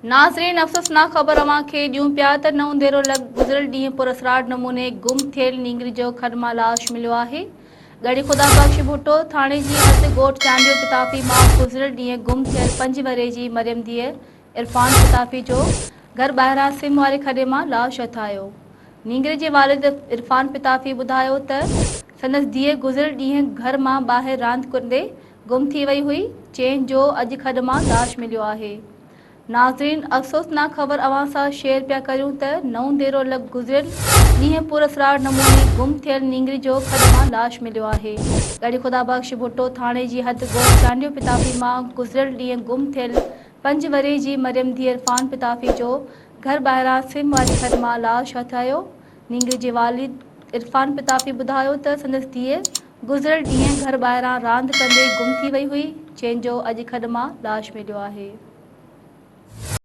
नाज़रीन, अफ़सोसनाक ख़बर अवां खे ॾियूं पिया त 9 देर लॻ गुज़िरियल ॾींहुं पुरअसरार नमूने गुम थियल नींगरी जो खॾ मां लाश मिलियो आहे। गड़ी ख़ुदा बख़्श भुट्टो थाणे जी हद ॻोठ चांडियो पिताफ़ी मां गुज़िरियल ॾींहुं गुम थियल 5 वरे जी मरियम धीअ इरफान पिताफ़ी जो घर ॿाहिरां सिम वारे खॾे मां लाश हथायो। नींगरे जे वालिद इरफान पिताफ़ी ॿुधायो त संदसि धीअ गुज़िरियल ॾींहुं घर मां ॿाहिरि रांदि कंदे गुम थी वई हुई, चंहिं जो अॼु खॾ मां लाश मिलियो आहे। नाज़रीन, अफ़सोसनाक ख़बर अवां सां शेयर पिया करियूं त 9 देर लॻ गुज़िरियल ॾींहुं पुरअसरार नमूने गुम थियल नींगरी जो खॾ मां लाश मिलियो आहे। गड़ी ख़ुदा बख़्श भुट्टो थाणे जी हद ॻोठ चांडियो पिताफ़ी मां गुज़िरियल ॾींहुं गुम थियल 5 वरे जी मरियम धीअ इरफान पिताफ़ी जो घर ॿाहिरां सिम वारी खॾ मां लाश हथायो। नींगरे जे वालिद इरफान पिताफ़ी ॿुधायो त संदसि धीअ गुज़िरियल ॾींहुं घर ॿाहिरां रांदि कंदे गुम थी वई हुई, जंहिं जो अॼु खॾ मां लाश मिलियो आहे।